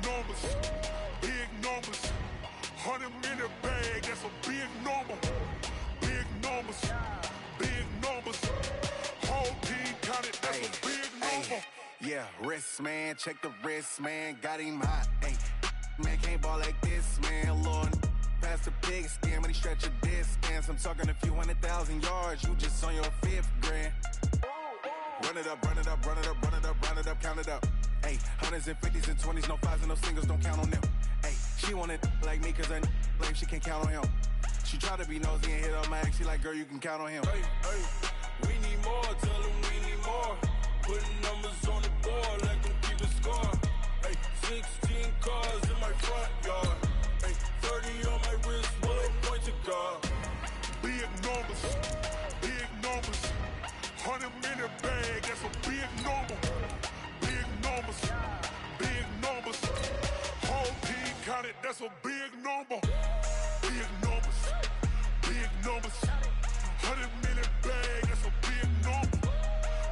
numbers, big numbers. 100-minute bag, that's a big number. Big numbers, big numbers. Whole team counted, that's a big number. Yeah, wrist, man, check the wrist, man. Got him hot, ayy. Man, can't ball like this, man. Lord, past the pig skin, but he stretch a distance. I'm talking a few 100,000 yards, you just on your 5th grand. Run it up, run it up, run it up, run it up, run it up, count it up. Ayy, 100s and 50s and 20s, no 5s and no singles, don't count on them. Ayy, she want it like me, cause her lame, she can't count on him. She try to be nosy and hit on my ex, she like, girl, you can count on him. Hey, hey, we need more, tell them we need more. Putting numbers on the board, let them keep a score. Hey, 16 cars in my front yard. Hey, 30 on my wrist, bullet point to God. Big numbers, big numbers. 100-minute bag, that's a big number. Big numbers, big numbers. Whole team counted, that's a big number. Big numbers, big numbers. 100-minute bag, that's a big number.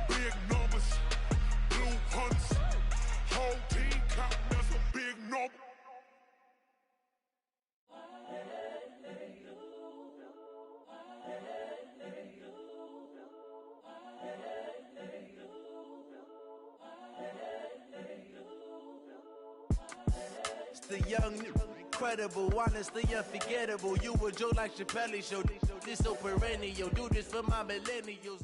Big numbers, blue hunts. Whole team counting, that's a big number. The young, incredible, honestly unforgettable. You were Joe like Chappelle show. This so perennial. Do this for my millennials.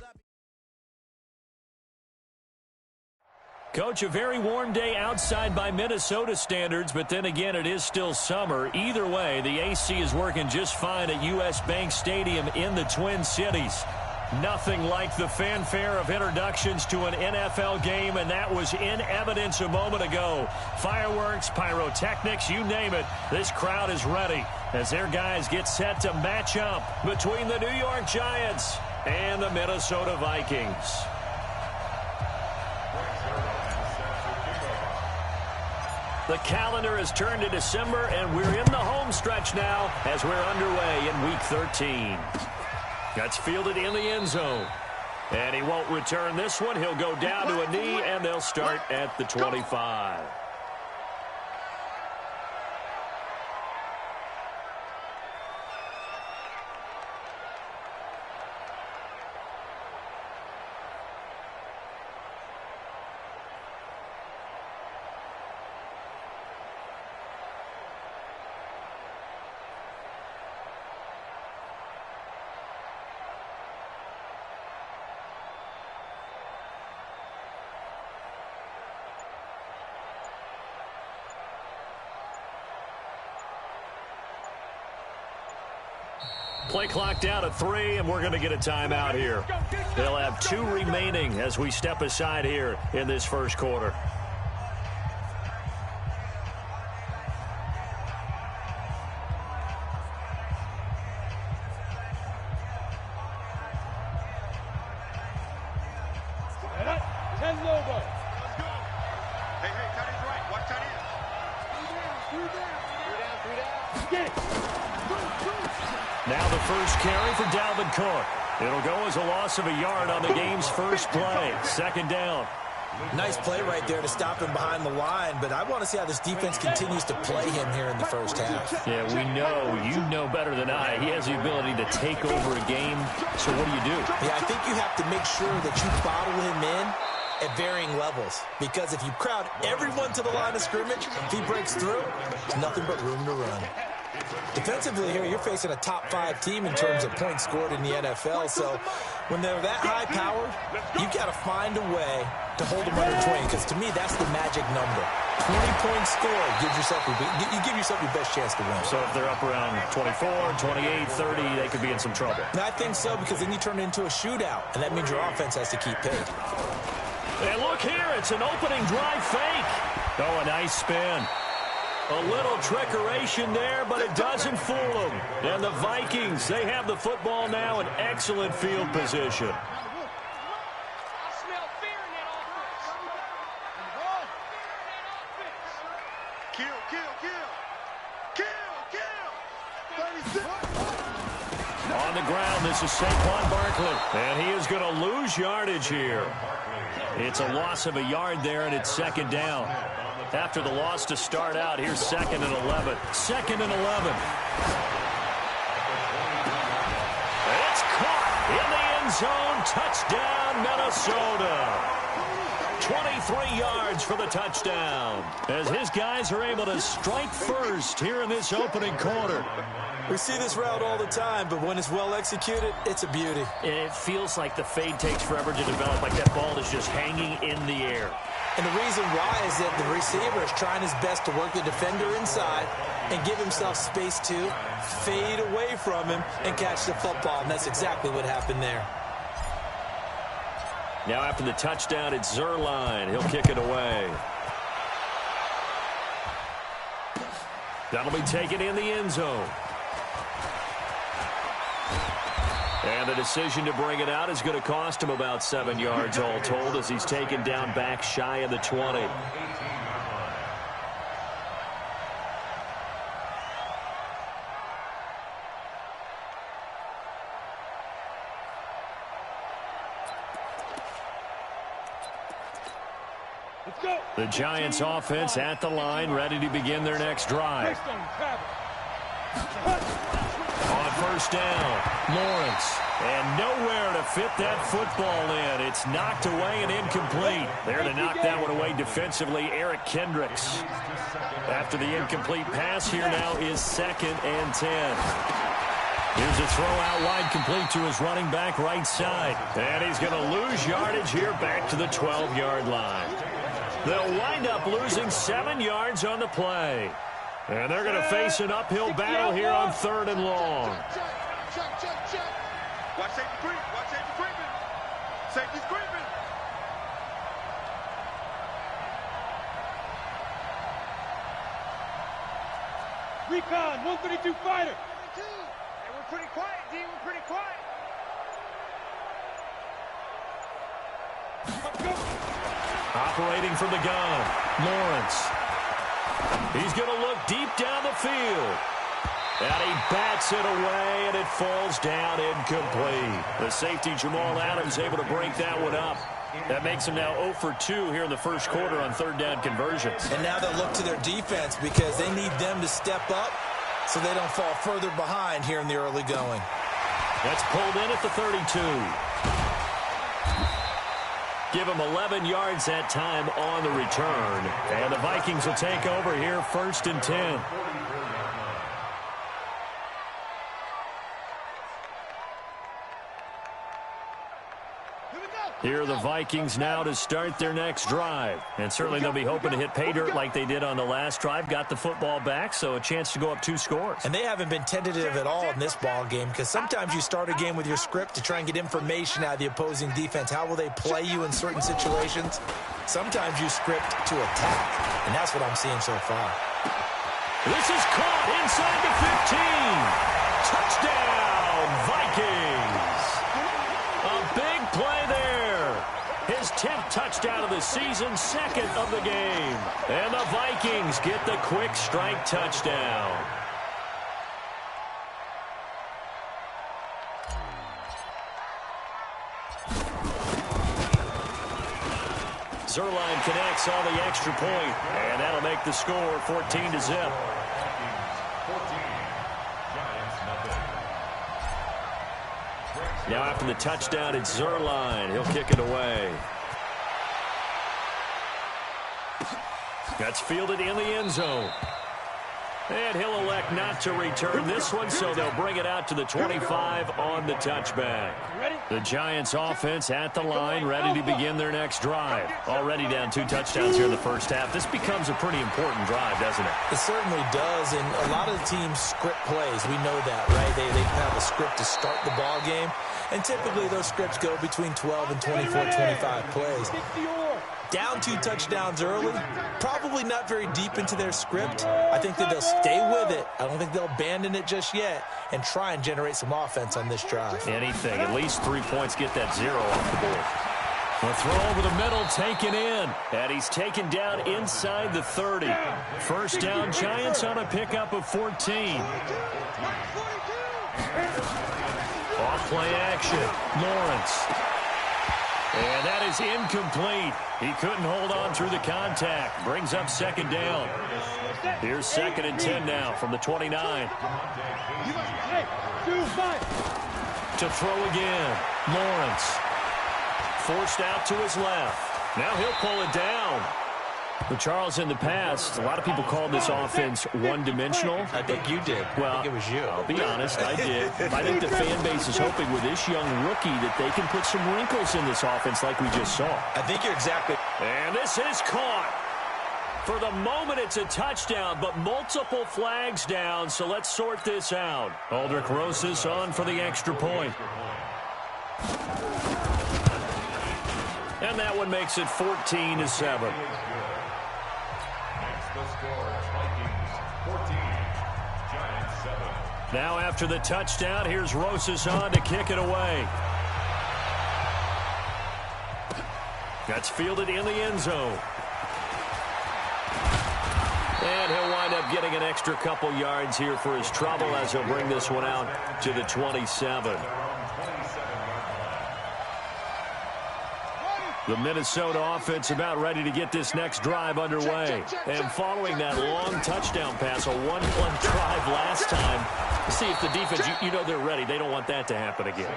Coach, a very warm day outside by Minnesota standards, but then again, it is still summer. Either way, the AC is working just fine at U.S. Bank Stadium in the Twin Cities. Nothing like the fanfare of introductions to an NFL game, and that was in evidence a moment ago. Fireworks, pyrotechnics, you name it. This crowd is ready as their guys get set to match up between the New York Giants and the Minnesota Vikings. The calendar has turned to December, and we're in the home stretch now as we're underway in Week 13. That's fielded in the end zone. And he won't return this one. He'll go down to a knee, and they'll start at the 25. Play clock down at 3, and we're going to get a timeout here. They'll have 2 remaining as we step aside here in this first quarter. Now the first carry for Dalvin Cook. It'll go as a loss of a yard on the game's first play. Second down. Nice play right there to stop him behind the line, but I want to see how this defense continues to play him here in the first half. Yeah, we know, you know better than I, he has the ability to take over a game. So what do? Yeah, I think you have to make sure that you bottle him in at varying levels, because if you crowd everyone to the line of scrimmage, if he breaks through, there's nothing but room to run. Defensively here, you're facing a top-5 team in terms of points scored in the NFL, so when they're that high-powered, you've got to find a way to hold them under 20, because to me, that's the magic number. 20 points scored, you give yourself your best chance to win. So if they're up around 24, 28, 30, they could be in some trouble. And I think so, because then you turn it into a shootout, and that means your offense has to keep pace. And look here, it's an opening drive fake. Oh, a nice spin. A little trickeration there, but it doesn't fool them. And the Vikings, they have the football now in excellent field position. On the ground, this is Saquon Barkley, and he is going to lose yardage here. It's a loss of a yard there, and it's second down. After the loss to start out, here's 2nd and 11. 2nd and 11. It's caught in the end zone. Touchdown, Minnesota. 23 yards for the touchdown, as his guys are able to strike first here in this opening quarter. We see this route all the time, but when it's well executed, it's a beauty. It feels like the fade takes forever to develop, like that ball is just hanging in the air. And the reason why is that the receiver is trying his best to work the defender inside and give himself space to fade away from him and catch the football, and that's exactly what happened there. Now after the touchdown, it's Zuerlein. He'll kick it away. That'll be taken in the end zone. And the decision to bring it out is going to cost him about 7 yards all told, as he's taken down back shy of the 20. The Giants offense at the line, ready to begin their next drive. On first down, Lawrence. And nowhere to fit that football in. It's knocked away and incomplete. There to knock that one away defensively, Eric Kendricks. After the incomplete pass, here now is 2nd and 10. Here's a throw out wide, complete to his running back right side. And he's going to lose yardage here back to the 12-yard line. They'll wind up losing 7 yards on the play. And they're going to face an uphill battle here on 3rd and long. Watch safety creep. Watch safety creeping. Safety's creeping. Recon, 132 fighter. Hey, we're pretty quiet, D. We're pretty quiet. Let's go. Operating from the gun, Lawrence. He's going to look deep down the field. And he bats it away, and it falls down incomplete. The safety, Jamal Adams, able to break that one up. That makes him now 0 for 2 here in the first quarter on 3rd down conversions. And now they'll look to their defense because they need them to step up so they don't fall further behind here in the early going. That's pulled in at the 32. Give him 11 yards that time on the return. And the Vikings will take over here 1st and 10. Here are the Vikings now to start their next drive. And certainly they'll be hoping to hit pay dirt like they did on the last drive. Got the football back, so a chance to go up 2 scores. And they haven't been tentative at all in this ball game because sometimes you start a game with your script to try and get information out of the opposing defense. How will they play you in certain situations? Sometimes you script to attack, and that's what I'm seeing so far. This is caught inside the 15. Touchdown, Vikings. A big play there. His 10th touchdown of the season, 2nd of the game. And the Vikings get the quick strike touchdown. Zuerlein connects on the extra point, and that'll make the score 14-0. Now after the touchdown, it's Zuerlein. He'll kick it away. That's fielded in the end zone. And he'll elect not to return this one, so they'll bring it out to the 25 on the touchback. The Giants offense at the line, ready to begin their next drive. Already down 2 touchdowns here in the first half. This becomes a pretty important drive, doesn't it? It certainly does, and a lot of the teams script plays. We know that, right? They have a script to start the ball game, and typically those scripts go between 12 and 24, 25 plays. Down 2 touchdowns early, probably not very deep into their script. I think that they'll stay with it. I don't think they'll abandon it just yet and try and generate some offense on this drive. Anything, at least 3 points, get that 0 off the board. A throw over the middle, taken in. And he's taken down inside the 30. First down, Giants on a pickup of 14. Off play action, Lawrence. And that is incomplete. He couldn't hold on through the contact. Brings up second down. Here's 2nd and 10 now from the 29. To throw again. Lawrence. Forced out to his left. Now he'll pull it down. Well, Charles, in the past, a lot of people called this offense one-dimensional. I think you did. Well, I think it was you. I'll be honest, I did. I think the fan base is hoping with this young rookie that they can put some wrinkles in this offense like we just saw. I think you're exactly... And this is caught. For the moment, it's a touchdown, but multiple flags down, so let's sort this out. Aldrich Rosas on for the extra point. And that one makes it 14-7. Now after the touchdown, here's Rosas on to kick it away. That's fielded in the end zone. And he'll wind up getting an extra couple yards here for his trouble as he'll bring this one out to the 27. The Minnesota offense about ready to get this next drive underway. And following that long touchdown pass, a one-play drive last time, see if the defense, you know they're ready. They don't want that to happen again.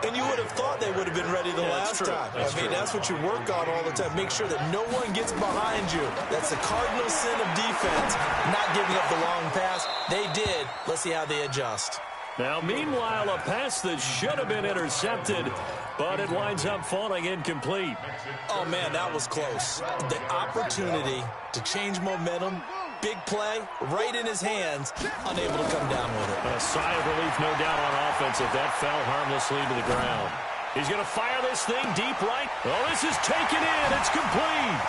And you would have thought they would have been ready the last time. I mean, that's what you work on all the time. Make sure that no one gets behind you. That's the cardinal sin of defense, not giving up the long pass. They did. Let's see how they adjust. Now, meanwhile, a pass that should have been intercepted, but it winds up falling incomplete. Oh, man, that was close. The opportunity to change momentum, big play, right in his hands, unable to come down with it. A sigh of relief, no doubt, on offense if that fell harmlessly to the ground. He's going to fire this thing deep right. Oh, this is taken in. It's complete.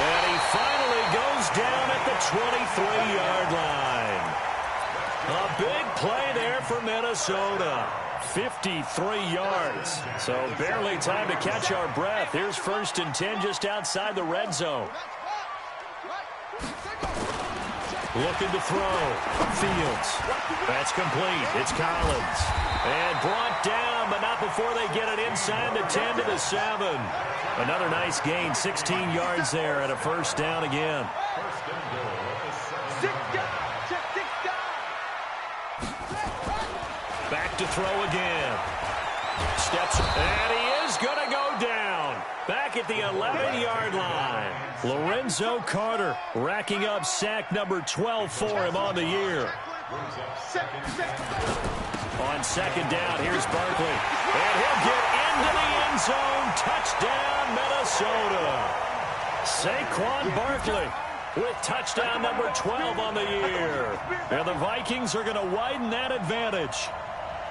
And he finally goes down at the 23-yard line. A big play there for Minnesota. 53 yards. So barely time to catch our breath. Here's 1st and 10 just outside the red zone. Looking to throw. Fields. That's complete. It's Collins. And brought down, but not before they get it inside the 10 to the 7. Another nice gain. 16 yards there and a 1st down again. Back to throw again. Steps, and he is going to go down. Back at the 11-yard line. Lorenzo Carter racking up sack number 12 for him on the year. On 2nd down, here's Barkley. And he'll get into the end zone. Touchdown, Minnesota. Saquon Barkley with touchdown number 12 on the year. And the Vikings are going to widen that advantage.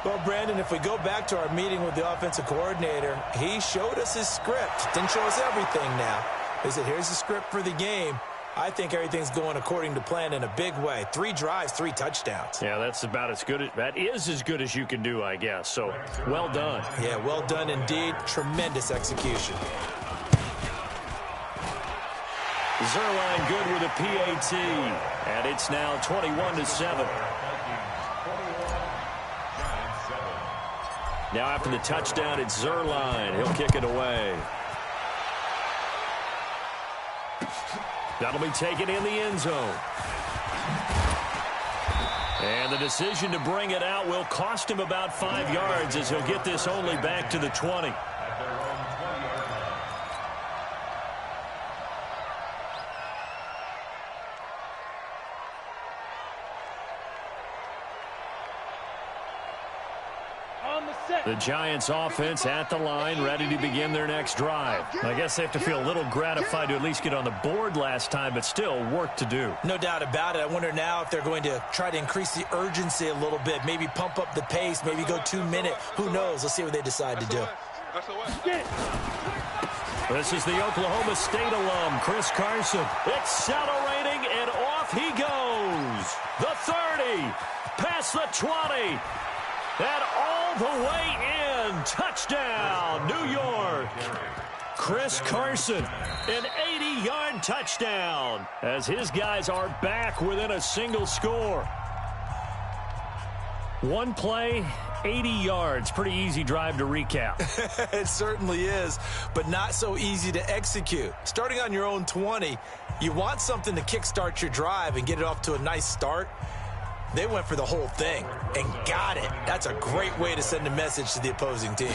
Well, Brandon, if we go back to our meeting with the offensive coordinator, he showed us his script. Didn't show us everything now. He said, here's the script for the game. I think everything's going according to plan in a big way. 3 drives, 3 touchdowns. Yeah, that's about as good. That is as good as you can do, I guess. So, well done. Yeah, well done indeed. Tremendous execution. Zuerlein good with a PAT. And it's now 21-7. Now after the touchdown, it's Zuerlein. He'll kick it away. That'll be taken in the end zone. And the decision to bring it out will cost him about 5 yards as he'll get this only back to the 20. The Giants offense at the line, ready to begin their next drive. I guess they have to feel a little gratified to at least get on the board last time, but still work to do. No doubt about it. I wonder now if they're going to try to increase the urgency a little bit, maybe pump up the pace, maybe go 2-minute. Who knows? Let's see what they decide to do. This is the Oklahoma State alum, Chris Carson. Accelerating, and off he goes. The 30, past the 20. And all the way in. Touchdown, New York. Chris Carson, an 80-yard touchdown as his guys are back within a single score. One play 80 yards. Pretty easy drive to recap. It certainly is, but not so easy to execute. Starting on your own 20, you want something to kickstart your drive and get it off to a nice start. They went for the whole thing and got it. That's a great way to send a message to the opposing team.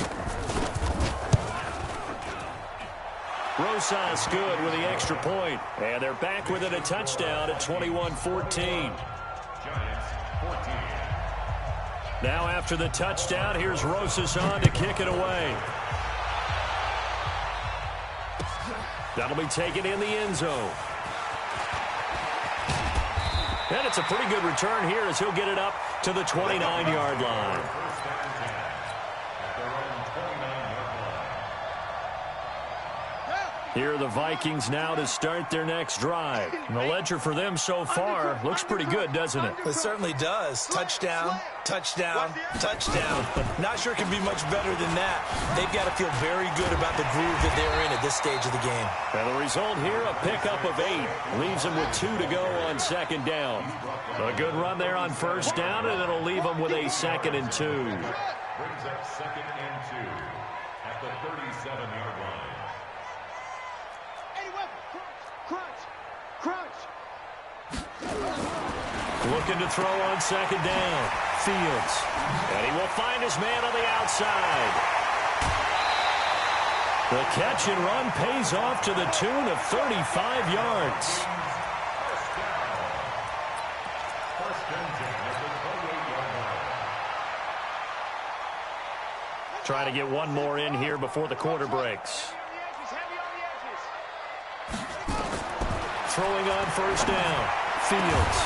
Rosas good with the extra point. And they're back within a touchdown at 21-14. Now after the touchdown, here's Rosas on to kick it away. That'll be taken in the end zone. And it's a pretty good return here as he'll get it up to the 29-yard line. Here are the Vikings now to start their next drive. And the ledger for them so far looks pretty good, doesn't it? It certainly does. Touchdown, touchdown, touchdown. Not sure it can be much better than that. They've got to feel very good about the groove that they're in at this stage of the game. And the result here, a pickup of 8. Leaves them with 2 to go on second down. A good run there on first down, and it'll leave them with a 2nd and 2. Brings up 2nd and 2 at the 37-yard line. Looking to throw on second down. Fields. And he will find his man on the outside. The catch and run pays off to the tune of 35 yards. First and 10 at the 28-yard line. Trying to get one more in here before the quarter breaks. Throwing on first down. Fields.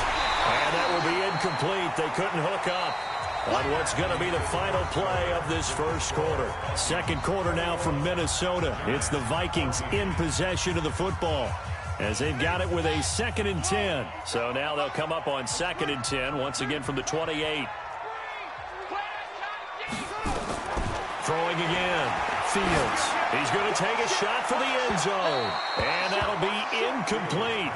And that will be incomplete. They couldn't hook up on what's going to be the final play of this first quarter. Second quarter now from Minnesota. It's the Vikings in possession of the football as they've got it with a 2nd and 10. So now they'll come up on 2nd and 10 once again from the 28. Throwing again. Fields. He's going to take a shot for the end zone. And that'll be incomplete.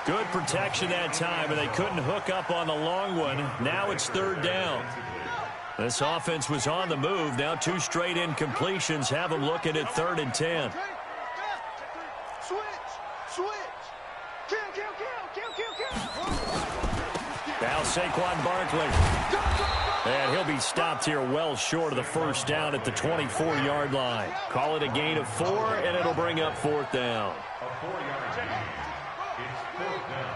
Good protection that time, and they couldn't hook up on the long one. Now it's 3rd down. This offense was on the move. Now 2 straight incompletions have them looking at 3rd and 10. Now Saquon Barkley. And he'll be stopped here well short of the first down at the 24-yard line. Call it a gain of 4, and it'll bring up 4th down. A 4-yard gain. It's 4th down.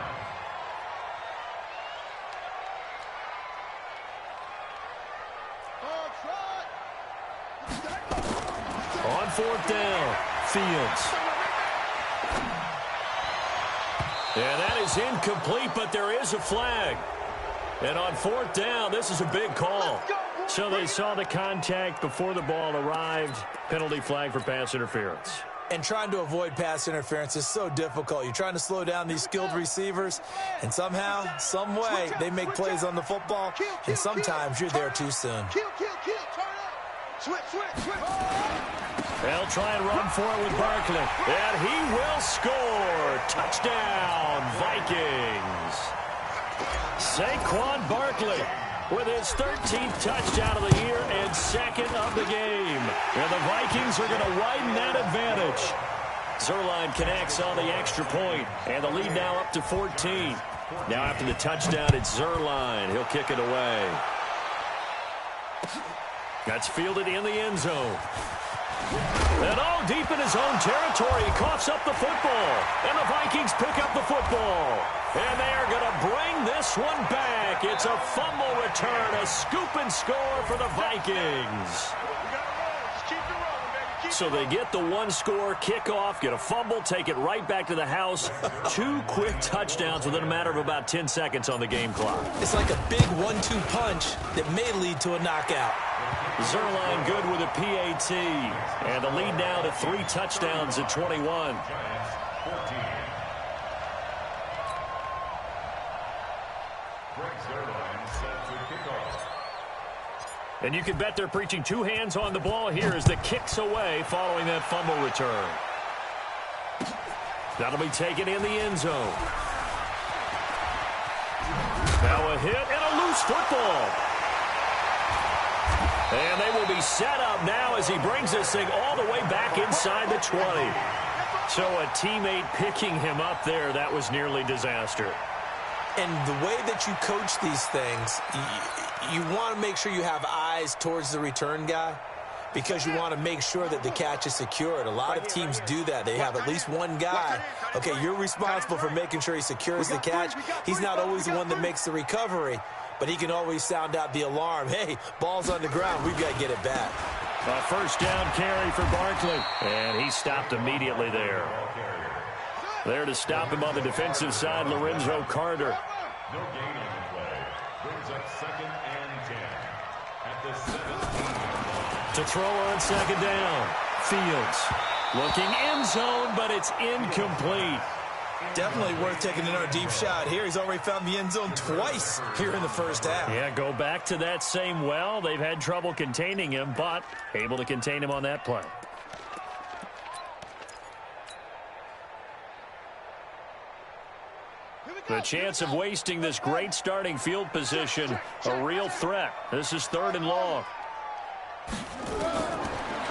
On 4th down, Fields. And that is incomplete, but there is a flag. And on 4th down, this is a big call. So they saw the contact before the ball arrived. Penalty flag for pass interference. And trying to avoid pass interference is so difficult. You're trying to slow down these skilled receivers, and somehow, some way, they make plays on the football, and sometimes you're there too soon. They'll try and run for it with Barkley. And he will score. Touchdown, Vikings. Saquon Barkley with his 13th touchdown of the year and 2nd of the game. And the Vikings are going to widen that advantage. Zerline connects on the extra point, and the lead now up to 14. Now after the touchdown, it's Zerline. He'll kick it away. That's fielded in the end zone. And all deep in his own territory, he coughs up the football. And the Vikings pick up the football. And they are going to bring this one back. It's a fumble return, a scoop and score for the Vikings. So they get the 1-score kickoff, get a fumble, take it right back to the house. 2 quick touchdowns within a matter of about 10 seconds on the game clock. It's like a big 1-2 punch that may lead to a knockout. Zerline good with a PAT. And the lead now to 3 touchdowns at 21. And you can bet they're preaching 2 hands on the ball here as the kick's away following that fumble return. That'll be taken in the end zone. Now a hit and a loose football. And they will be set up now as he brings this thing all the way back inside the 20. So a teammate picking him up there, that was nearly disaster. And the way that you coach these things, you want to make sure you have eyes towards the return guy because you want to make sure that the catch is secured. A lot of teams do that. They have at least one guy. Okay, you're responsible for making sure he secures the catch. He's not always the one that makes the recovery, but he can always sound out the alarm. Hey, ball's on the ground. We've got to get it back. A first down carry for Barkley, and he stopped immediately there. There to stop him on the defensive side, Lorenzo Carter. No gain on the play. Brings up 2nd and 10 at the 17. To throw on 2nd down. Fields looking end zone, but it's incomplete. Definitely worth taking another deep shot here. He's already found the end zone twice here in the first half. Yeah, go back to that same well. They've had trouble containing him, but able to contain him on that play. The chance of wasting this great starting field position, a real threat. This is 3rd and long.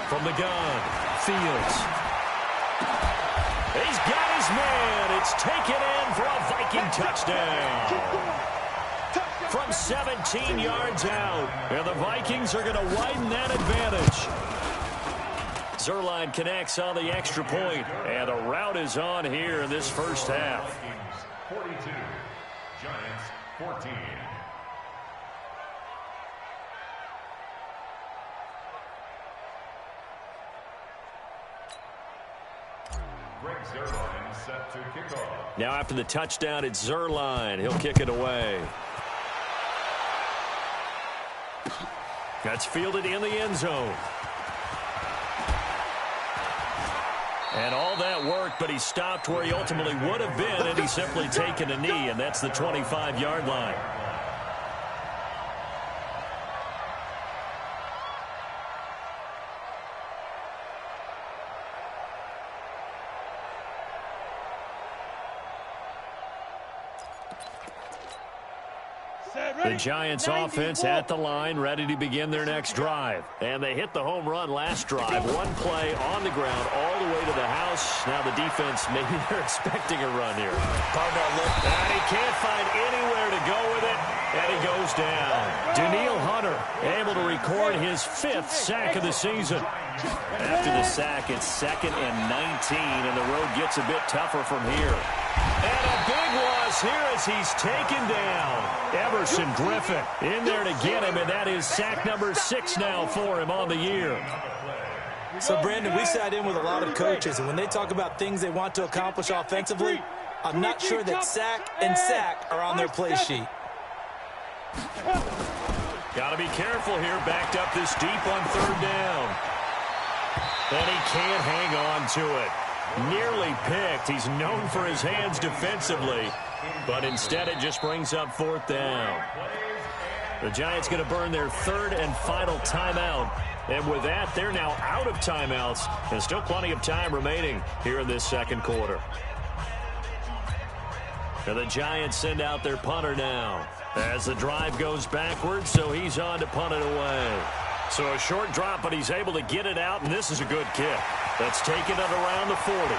From the gun, Fields. He's got his man. It's taken in for a Viking touchdown. From 17 yards out. And the Vikings are going to widen that advantage. Zuerlein connects on the extra point. And the route is on here in this first half. 42, Giants 14. Greg Zuerlein set to kick off. Now after the touchdown, it's Zuerlein. He'll kick it away. That's fielded in the end zone. And all that worked, but he stopped where he ultimately would have been, and he's simply taken a knee, and that's the 25-yard line. The Giants offense at the line, ready to begin their next drive. And they hit the home run last drive. One play on the ground all the way to the house. Now the defense, maybe they're expecting a run here. Partner, look. And he can't find anywhere to go with it. And he goes down. Danielle Hunter able to record his 5th sack of the season. After the sack, it's 2nd and 19, and the road gets a bit tougher from here. And a big loss here as he's taken down. Everson Griffin in there to get him, and that is sack number 6 now for him on the year. So, Brandon, we sat in with a lot of coaches, and when they talk about things they want to accomplish offensively, I'm not sure that sack and sack are on their play sheet. Got to be careful here, backed up this deep on 3rd down. And he can't hang on to it. Nearly picked. He's known for his hands defensively, but instead it just brings up 4th down. The Giants going to burn their 3rd and final timeout. And with that, they're now out of timeouts. And still plenty of time remaining here in this 2nd quarter. And the Giants send out their punter now as the drive goes backwards, so he's on to punt it away. So a short drop, but he's able to get it out, and this is a good kick. That's taken it around the 40.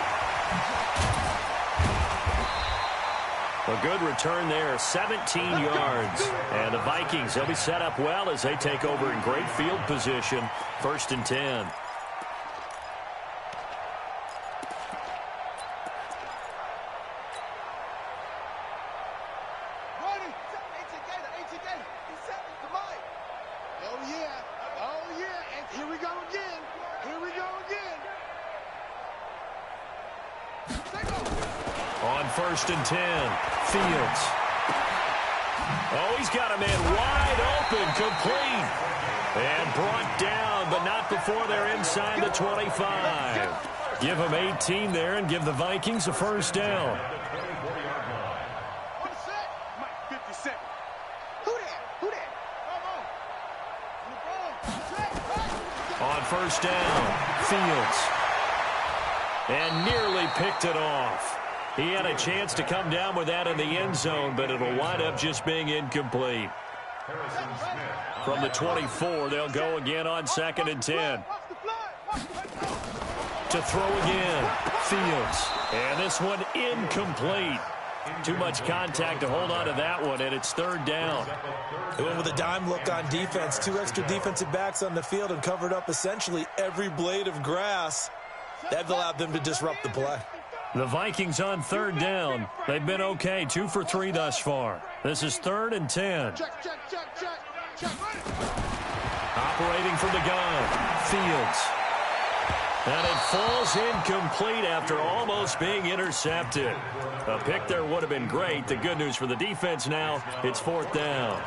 A good return there, 17 yards. And the Vikings, they'll be set up well as they take over in great field position. 1st and 10. On 1st and 10, Fields. Oh, he's got a man wide open, complete. And brought down, but not before they're inside the 25. Give them 18 there and give the Vikings a 1st down. On 1st down, Fields. And nearly picked it off. He had a chance to come down with that in the end zone, but it'll wind up just being incomplete. From the 24, they'll go again on 2nd and 10. To throw again, Fields. And this one incomplete. Too much contact to hold on to that one, and it's 3rd down. They went with a dime look on defense. 2 extra defensive backs on the field and covered up essentially every blade of grass. That allowed them to disrupt the play. The Vikings on 3rd down. They've been okay, 2 for 3 thus far. This is 3rd and 10. Operating from the gun, Fields. And it falls incomplete after almost being intercepted. A pick there would have been great. The good news for the defense now, it's 4th down.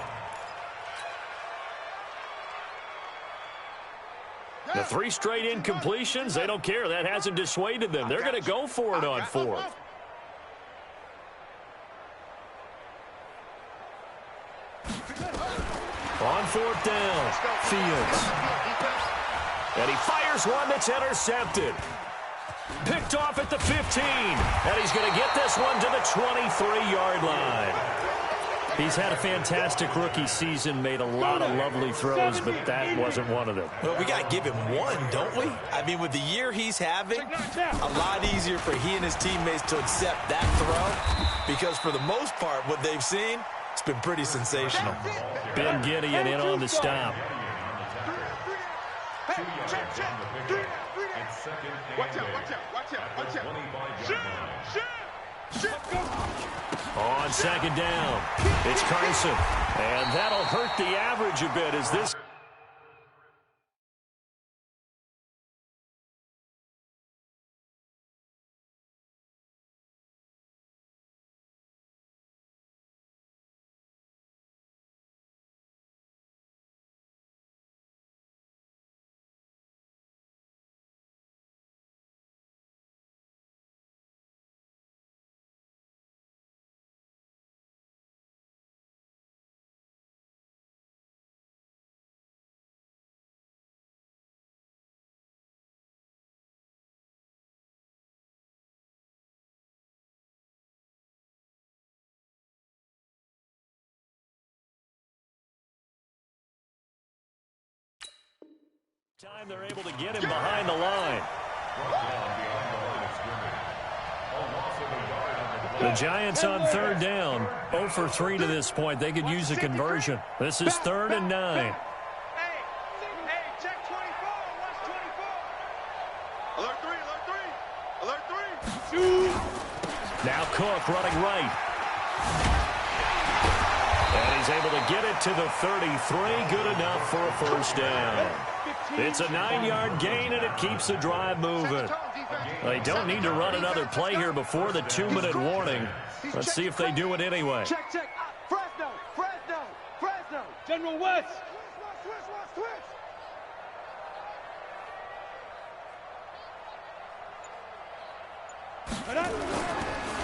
The 3 straight incompletions, they don't care. That hasn't dissuaded them. They're going to go for it on 4th. On 4th down, Fields. And he fires one that's intercepted. Picked off at the 15. And he's going to get this one to the 23-yard line. He's had a fantastic rookie season, made a lot of lovely throws, but that wasn't one of them. Well, we got to give him one, don't we? I mean, with the year he's having, a lot easier for he and his teammates to accept that throw, because for the most part, what they've seen, it's been pretty sensational. Ben Gideon in on the stop. On 2nd down, it's Carson. And that'll hurt the average a bit as this... Time they're able to get him behind the line. The Giants on 3rd down, 0 for 3 to this point. They could use a conversion. This is 3rd and 9. Hey, check 24. Watch 24. Alert 3. Alert 3. Alert 3. Now Cook running right. And he's able to get it to the 33. Good enough for a 1st down. It's a 9-yard gain, and it keeps the drive moving. They don't need to run another play here before the 2-minute warning. Let's see if they do it anyway. Check. Fresno. General West. Switch.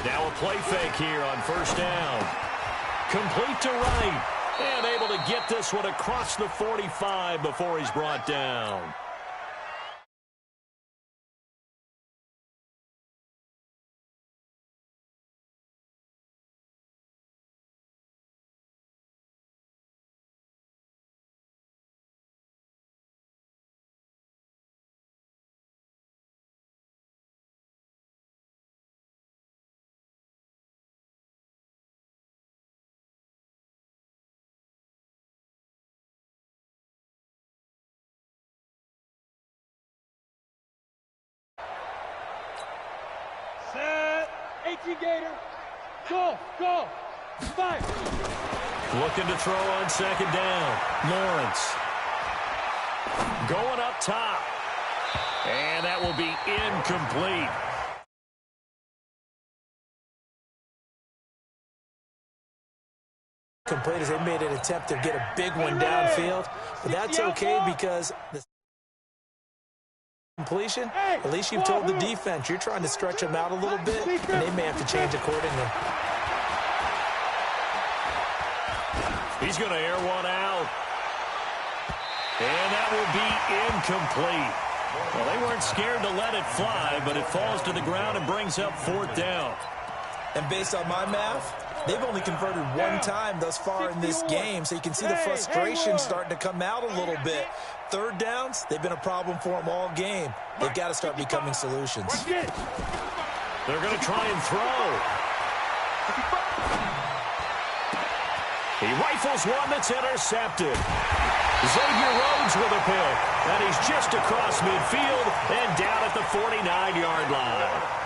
Now a play fake here on 1st down. Complete to right. And able to get this one across the 45 before he's brought down. Set. 18 Gator. Go. Fire. Looking to throw on 2nd down. Lawrence. Going up top. And that will be incomplete. Complete as they made an attempt to get a big one downfield, but that's okay because the completion, at least you've told the defense you're trying to stretch them out a little bit, and they may have to change accordingly. He's going to air one out. And that will be incomplete. Well, they weren't scared to let it fly, but it falls to the ground and brings up 4th down. And based on my math, They've only converted one time thus far in this game, so you can see the frustration starting to come out a little bit. Third downs, they've been a problem for them all game. They've got to start becoming solutions. They're going to try and throw. He rifles one that's intercepted. Xavier Rhodes with a pick. And he's just across midfield and down at the 49-yard line.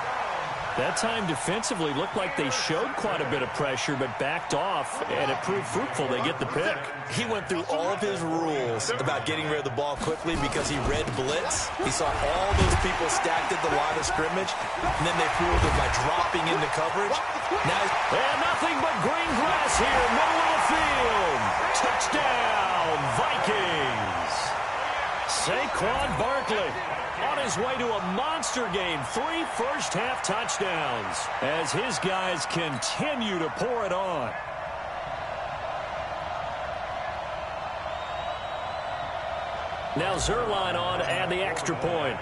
That time defensively looked like they showed quite a bit of pressure but backed off, and it proved fruitful. They get the pick. He went through all of his rules about getting rid of the ball quickly because he read blitz. He saw all those people stacked at the line of scrimmage, and then they fooled him by dropping into coverage. Now, and nothing but green grass here, middle of the field. Touchdown, Vikings. Saquon Barkley on his way to a monster game. 3 first-half touchdowns as his guys continue to pour it on. Now Zerline on to add the extra point.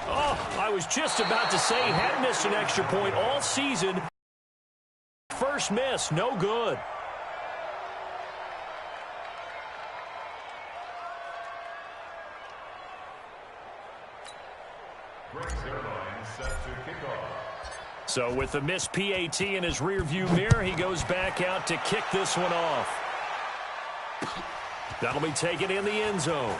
Oh, I was just about to say he hadn't missed an extra point all season. First miss, no good. So with the missed PAT in his rearview mirror, he goes back out to kick this one off. That'll be taken in the end zone.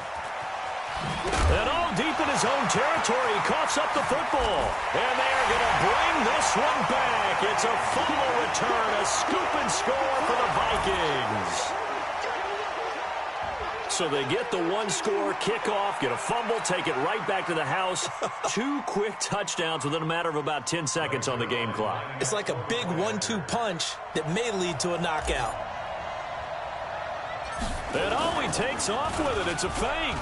And all deep in his own territory, he coughs up the football. And they're going to bring this one back. It's a fumble return, a scoop and score for the Vikings. So they get the one-score kickoff, get a fumble, take it right back to the house. 2 quick touchdowns within a matter of about 10 seconds on the game clock. It's like a big 1-2 punch that may lead to a knockout. And oh, he takes off with it. It's a fake.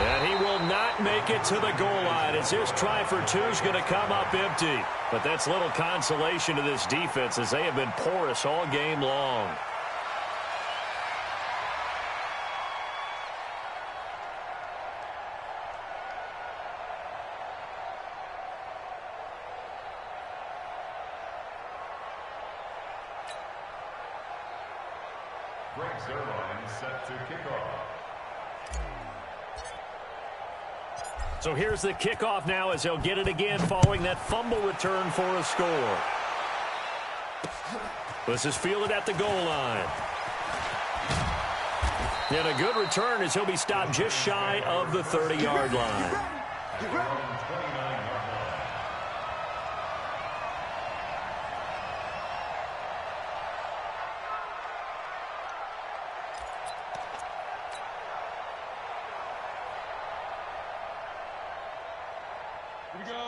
And he will not make it to the goal line as his try for 2 is going to come up empty. But that's little consolation to this defense as they have been porous all game long. So here's the kickoff now as he'll get it again following that fumble return for a score. This is fielded at the goal line. And a good return as he'll be stopped just shy of the 30-yard line.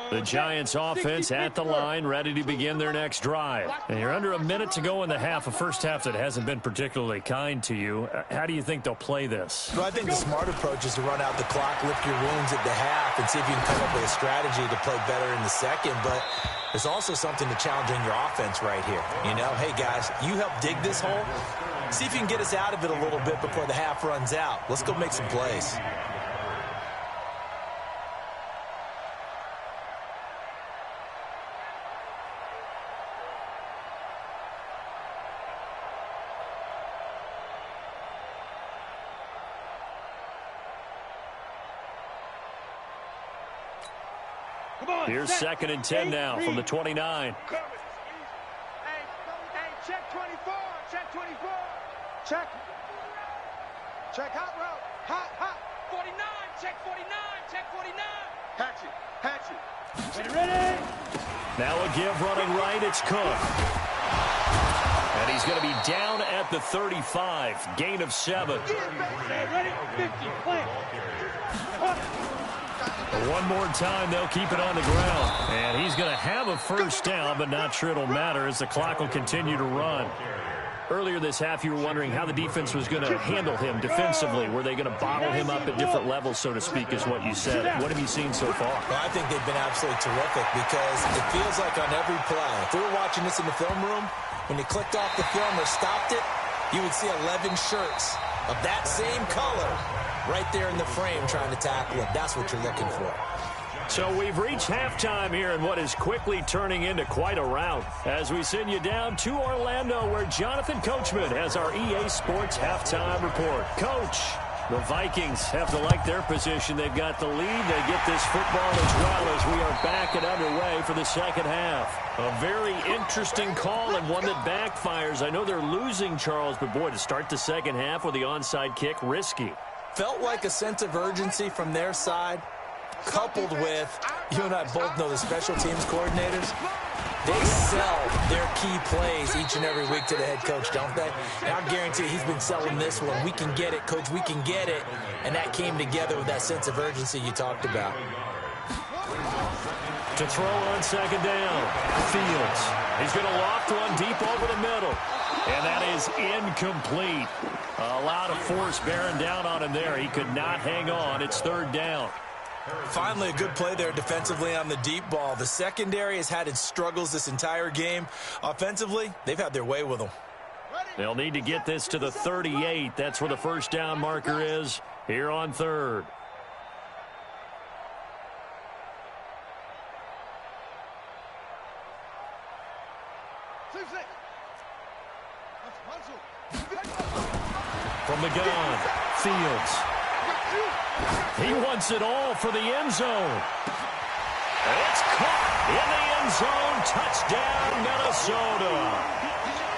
The Giants offense at the line, ready to begin their next drive. And you're under a minute to go in the half, a first half that hasn't been particularly kind to you. How do you think they'll play this? Well, I think the smart approach is to run out the clock, lick your wounds at the half, and see if you can come up with a strategy to play better in the second. But there's also something to challenging your offense right here. You know, hey, guys, you help dig this hole. See if you can get us out of it a little bit before the half runs out. Let's go make some plays. Here's 2nd and 10 now from the 29. Hey, check 24. Check 24. Check. Check hot route. Hot. 49. Check 49. Check 49. Hatch it. Ready? Now a give running right. It's Cook. And he's going to be down at the 35. Gain of 7. Ready? 50. Plant. One more time, they'll keep it on the ground. And he's going to have a first down, but not sure it'll matter as the clock will continue to run. Earlier this half, you were wondering how the defense was going to handle him defensively. Were they going to bottle him up at different levels, so to speak, is what you said. What have you seen so far? Well, I think they've been absolutely terrific because it feels like on every play, if we were watching this in the film room, when you clicked off the film or stopped it, you would see 11 shirts of that same color right there in the frame trying to tackle him. That's what you're looking for. So we've reached halftime here in what is quickly turning into quite a rout as we send you down to Orlando where Jonathan Coachman has our EA Sports halftime report. Coach, the Vikings have to like their position. They've got the lead. They get this football as well as we are back and underway for the second half. A very interesting call and one that backfires. I know they're losing, Charles, but boy, to start the second half with the onside kick, risky. Felt like a sense of urgency from their side, coupled with, you and I both know the special teams coordinators, they sell their key plays each and every week to the head coach, don't they? And I guarantee he's been selling this one. We can get it, coach, we can get it. And that came together with that sense of urgency you talked about. To throw on second down, Fields. He's going to loft one deep over the middle. And that is incomplete. A lot of force bearing down on him there. He could not hang on. It's third down. Finally, a good play there defensively on the deep ball. The secondary has had its struggles this entire game. Offensively, they've had their way with them. They'll need to get this to the 38. That's where the first down marker is here on third. From the gun, Fields. He wants it all for the end zone. It's caught in the end zone. Touchdown, Minnesota.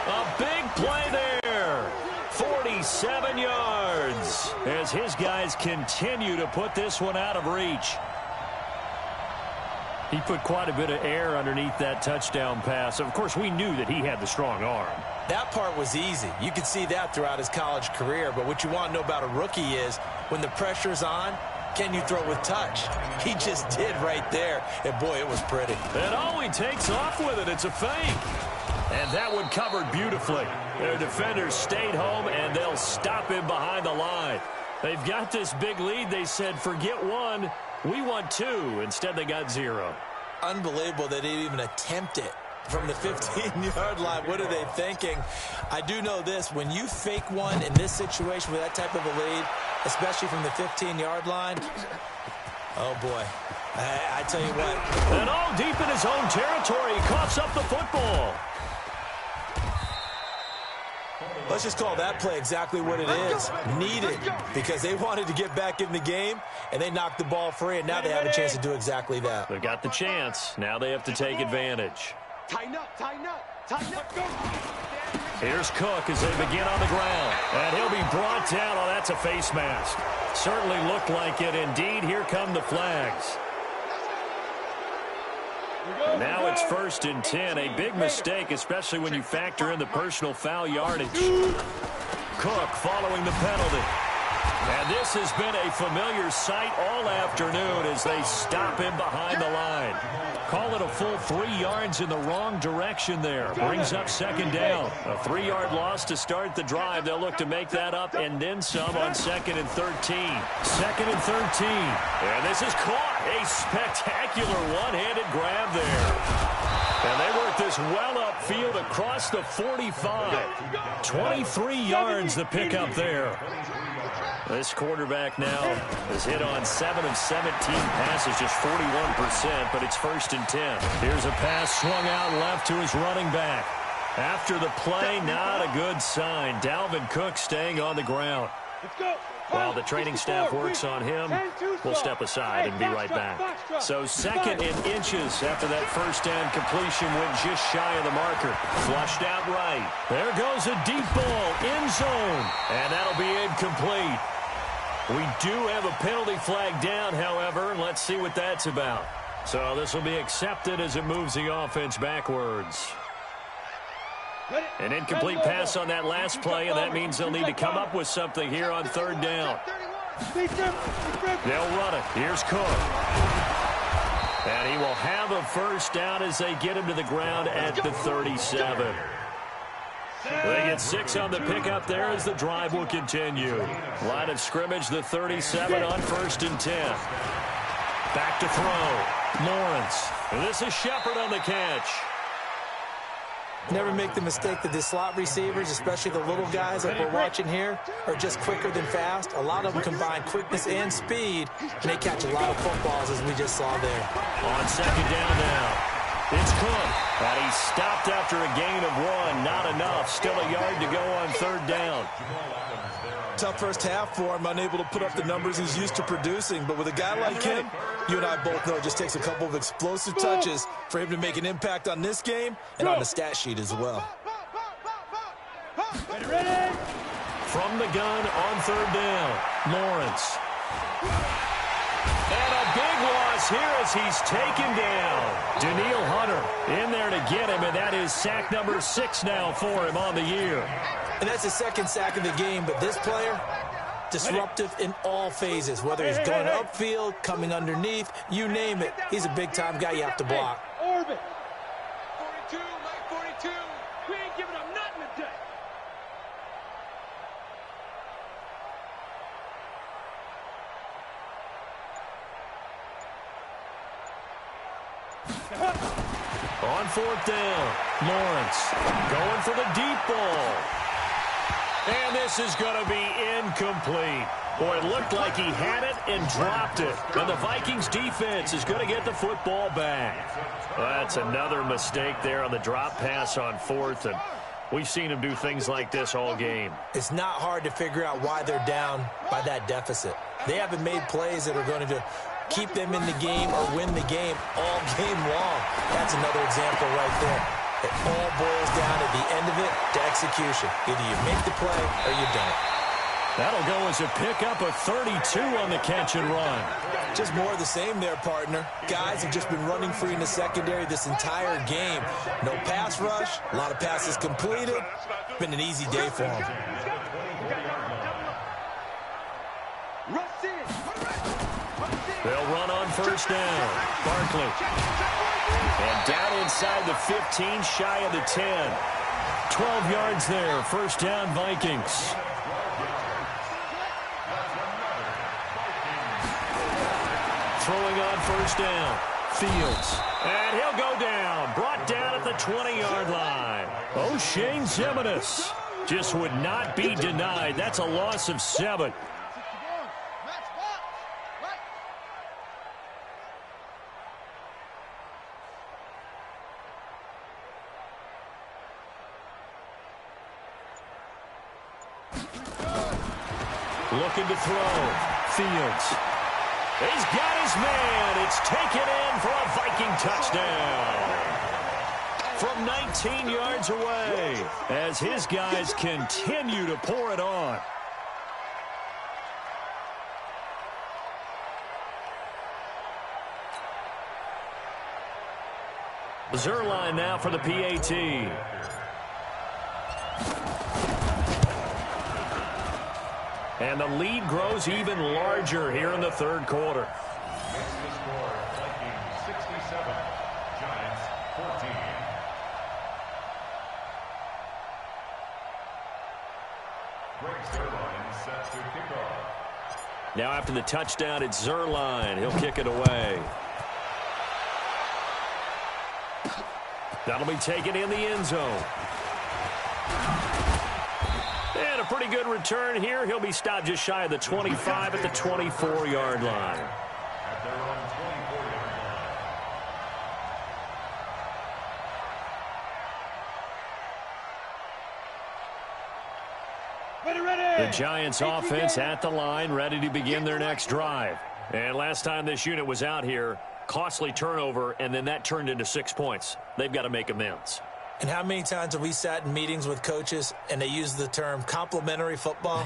A big play there. 47 yards as his guys continue to put this one out of reach. He put quite a bit of air underneath that touchdown pass. Of course, we knew that he had the strong arm. That part was easy. You could see that throughout his college career. But what you want to know about a rookie is when the pressure's on, can you throw with touch? He just did right there. And, boy, it was pretty. And oh, he takes off with it. It's a fake. And that one covered beautifully. Their defenders stayed home, and they'll stop him behind the line. They've got this big lead. They said, forget one. We want two. Instead, they got zero. Unbelievable they didn't even attempt it from the 15-yard line. What are they thinking? I do know this. When you fake one in this situation with that type of a lead, especially from the 15-yard line, oh, boy. I tell you what. And all deep in his own territory, he coughs up the football. Let's just call that play exactly what it is. Needed, because they wanted to get back in the game, and they knocked the ball free, and now they have a chance to do exactly that. They got the chance. Now they have to take advantage. Tighten up, tighten up, tighten up, go. Here's Cook as they begin on the ground. And he'll be brought down. Oh, that's a face mask. Certainly looked like it. Indeed, here come the flags. Now it's 1st and 10. A big mistake, especially when you factor in the personal foul yardage. Cook following the penalty. And this has been a familiar sight all afternoon as they stop him behind the line. Call it a full 3 yards in the wrong direction there. Brings up second down. A 3-yard loss to start the drive. They'll look to make that up and then some on 2nd and 13. 2nd and 13. And this is caught. A spectacular one-handed grab there. And they work this well upfield across the 45. 23 yards the pickup there. This quarterback now has hit on 7 of 17 passes, just 41%, but it's 1st and 10. Here's a pass swung out left to his running back. After the play, not a good sign. Dalvin Cook staying on the ground. While the training staff works on him, we'll step aside and be right back. So 2nd and inches after that first down completion went just shy of the marker. Flushed out right. There goes a deep ball, end zone, and that'll be incomplete. We do have a penalty flag down, however, and let's see what that's about. So this will be accepted as it moves the offense backwards. An incomplete pass on that last play, and that means they'll need to come up with something here on 3rd down. They'll run it. Here's Cook. And he will have a first down as they get him to the ground at the 37. They get 6 on the pickup there as the drive will continue. Line of scrimmage, the 37 on 1st and 10. Back to throw. Lawrence. And this is Shepard on the catch. Never make the mistake that the slot receivers, especially the little guys like we're watching here, are just quicker than fast. A lot of them combine quickness and speed, and they catch a lot of footballs, as we just saw there. On second down now, it's Cook. And he's stopped after a gain of 1. Not enough. Still a yard to go on third down. Tough first half for him, unable to put up the numbers he's used to producing. But with a guy like him, you and I both know it just takes a couple of explosive touches for him to make an impact on this game and on the stat sheet as well. Ready? From the gun on third down, Lawrence. And a big loss here as he's taken down. Danielle Hunter in there to get him, and that is sack number 6 now for him on the year. And that's the second sack of the game, but this player, disruptive in all phases, whether he's going upfield, coming underneath, you name it. He's a big-time guy you have to block. Orbit. 42, Mike 42. We ain't giving up nothing today. On fourth down, Lawrence going for the deep ball. And this is going to be incomplete. Boy, it looked like he had it and dropped it. And the Vikings defense is going to get the football back. That's another mistake there on the drop pass on fourth. And we've seen him do things like this all game. It's not hard to figure out why they're down by that deficit. They haven't made plays that are going to keep them in the game or win the game all game long. That's another example right there. It all boils down at the end of it to execution. Either you make the play or you don't. That'll go as a pickup of 32 on the catch and run. Just more of the same there, partner. Guys have just been running free in the secondary this entire game. No pass rush, a lot of passes completed. Been an easy day for them. They'll run on first down. Barkley. And down inside the 15, shy of the 10. 12 yards there. First down, Vikings. Throwing on first down. Fields. And he'll go down. Brought down at the 20-yard line. O'Shane Ximines just would not be denied. That's a loss of 7. Looking to throw. Fields. He's got his man. It's taken in for a Viking touchdown. From 19 yards away as his guys continue to pour it on. Zerline now for the PAT. And the lead grows even larger here in the third quarter. Makes the score Vikings 67, Giants 14. Greg Zerline set to kick off. Now after the touchdown, it's Zerline. He'll kick it away. That'll be taken in the end zone. And a pretty good return here. He'll be stopped just shy of the 25 at the 24-yard line. At their own 24-yard line. The Giants offense at the line, ready to begin their next drive. And last time this unit was out here, costly turnover, and then that turned into 6 points. They've got to make amends. And how many times have we sat in meetings with coaches and they use the term complementary football?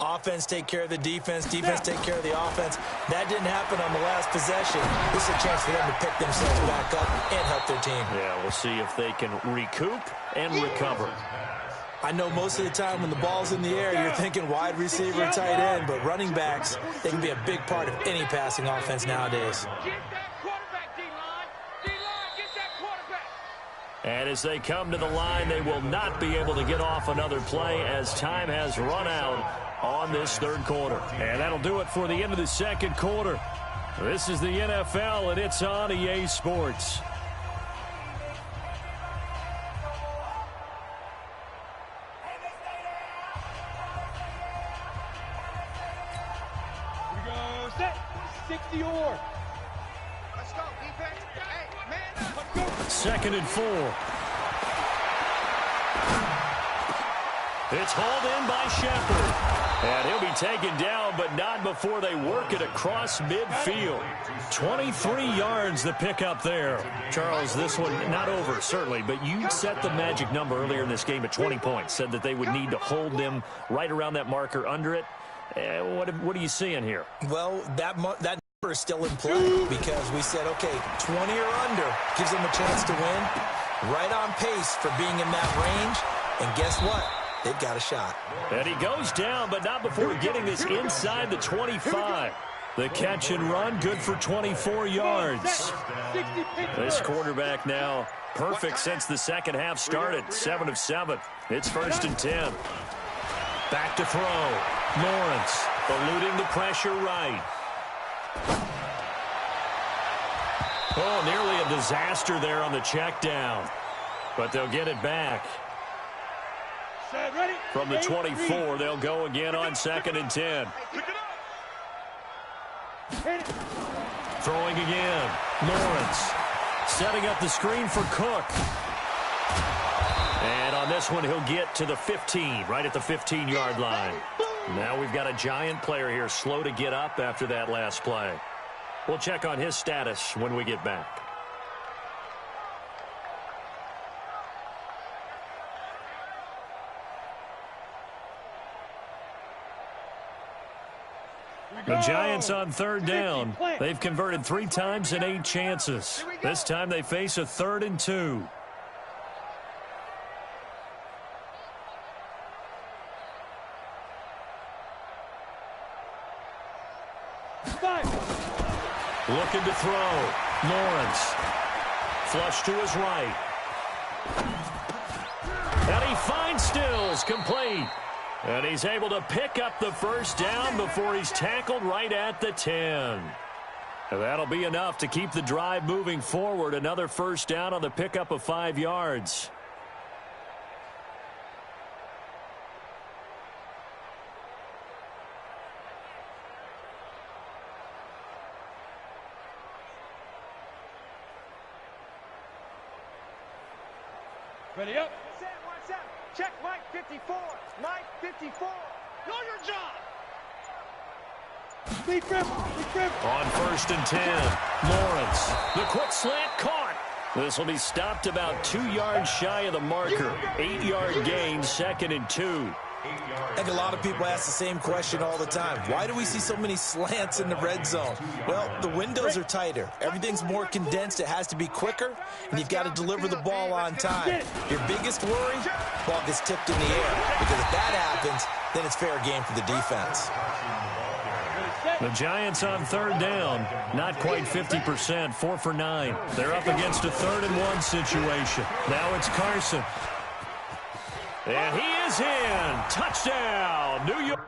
Offense take care of the defense, defense take care of the offense. That didn't happen on the last possession. This is a chance for them to pick themselves back up and help their team. Yeah, we'll see if they can recoup and recover. I know most of the time when the ball's in the air, you're thinking wide receiver, tight end, but running backs, they can be a big part of any passing offense nowadays. And as they come to the line, they will not be able to get off another play as time has run out on this third quarter. And that'll do it for the end of the second quarter. This is the NFL, and it's on EA Sports. 60 or. Let's go, defense. Hey, man up. Let's go. 2nd and 4. It's hauled in by Shepard. And he'll be taken down, but not before they work it across midfield. 23 yards the pickup there. Charles, this one not over, certainly, but you set the magic number earlier in this game at 20 points. Said that they would need to hold them right around that marker under it. What are you seeing here? Well, that number is still in play because we said, okay, 20 or under gives them a chance to win. Right on pace for being in that range. And guess what? They've got a shot. And he goes down, but not before getting this inside the 25. The catch and run, good for 24 yards. This quarterback now perfect since the second half started. 7 of 7. It's 1st and 10. Back to throw. Lawrence eluding the pressure right. Oh, nearly a disaster there on the check down. But they'll get it back. From the 24, they'll go again on 2nd and 10. Throwing again. Lawrence setting up the screen for Cook. And on this one, he'll get to the 15, right at the 15-yard line. Now we've got a giant player here, slow to get up after that last play. We'll check on his status when we get back. The Giants on 3rd down. They've converted 3 times in 8 chances. This time they face a 3rd and 2. Looking to throw. Lawrence. Flush to his right. And he finds Stills, complete. And he's able to pick up the 1st down before he's tackled right at the 10. And that'll be enough to keep the drive moving forward. Another 1st down on the pickup of 5 yards. Ready up. Set, watch out. Check Mike 54. Mike 54. Know your job. Big grip. On 1st and 10, Lawrence. The quick slant caught. This will be stopped about 2 yards shy of the marker. 8-yard gain, 2nd and 2. I think a lot of people ask the same question all the time. Why do we see so many slants in the red zone? Well, the windows are tighter. Everything's more condensed. It has to be quicker, and you've got to deliver the ball on time. Your biggest worry, ball gets tipped in the air. Because if that happens, then it's fair game for the defense. The Giants on 3rd down, not quite 50%, 4 for 9. They're up against a 3rd and 1 situation. Now it's Carson. And he is in. Touchdown, New York.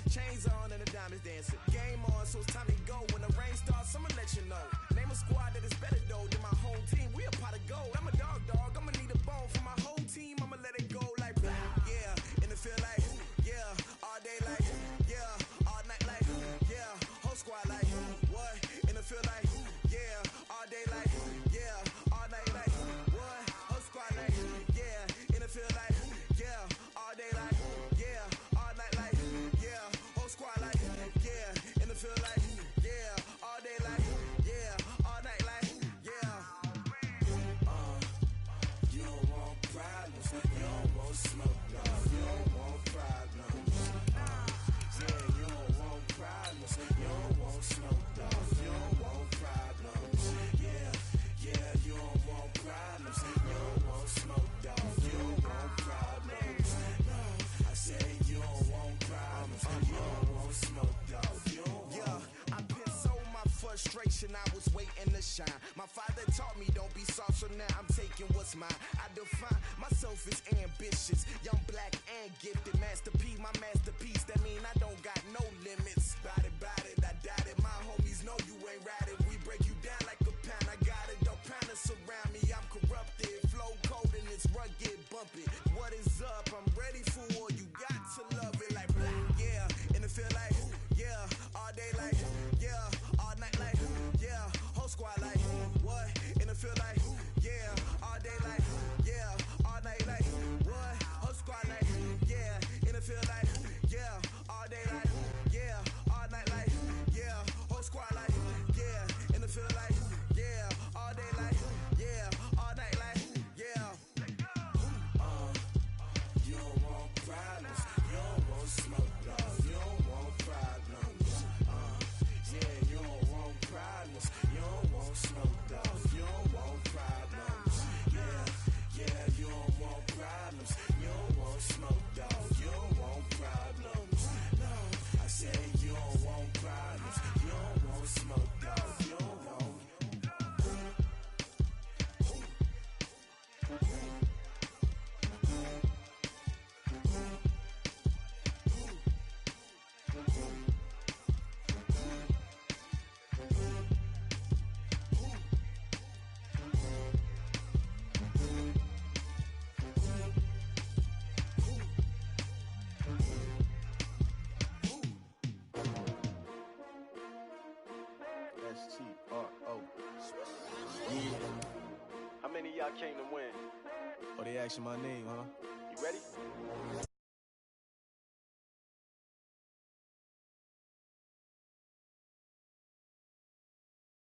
Chains on and the diamonds dancing. Game on, so it's time to go. When the rain starts, I'ma let you know. Name a squad that is better though than my home team. We a go. I'm a dog, I'ma need a bone for my whole team. I'ma let it go like, yeah. And it feel like, yeah. All day like, yeah. All night like, yeah. Whole squad like, what? And it feel like, yeah. All day like, yeah. All night like, what? Whole squad like, yeah. And it feel like, yeah. All day like, yeah. All night like, yeah. Whole squad like, yeah. And it feel like, yeah. All day like, yeah. All night like, yeah. You don't want problems. You don't want smoke, no. You don't want problems. Yeah, you don't want problems. You don't want smoke, no. You don't want problems. Yeah, yeah, you don't want problems. You don't want smoke, dog. You don't want problems. No, I say you don't want problems. You don't want smoke, dog. You don't want. Yeah, I've been so my frustration, I was waiting to shine. My father taught me don't be soft, so now I'm taking what's mine. I define myself as ambitious, young, black, and gifted. Master P, my masterpiece. That mean I don't got no limits. Bout it, I doubt it. My homies know you ain't ratted. We break you down like a pound. I got it, don't pound to surround me. I'm corrupted, flow cold and it's rugged, bumpy. What is up? I'm ready for war. You got to love it like black, yeah. And it feel like, yeah. All day like, yeah. All night like, yeah. Whole squad like, what? And it feel like, yeah. All day like, yeah. All night like, what? Whole squad like, yeah. And it feel like, yeah. All day like, yeah. All night like, yeah. Whole squad like, yeah. And it feel like, yeah. All day like, yeah. All night like, yeah. You don't want problems. You don't want smoke, dog. You don't want problems. Yeah, you don't want problems. You don't want smoke, dog. You don't want problems. Yeah, yeah, you don't want problems. You don't want smoke, dog. You don't want problems. No, I say you don't want problems. You don't want smoke, dog. You don't want. S-T-R-O. Yeah. How many of y'all came to win? Oh, they asking my name, huh? You ready?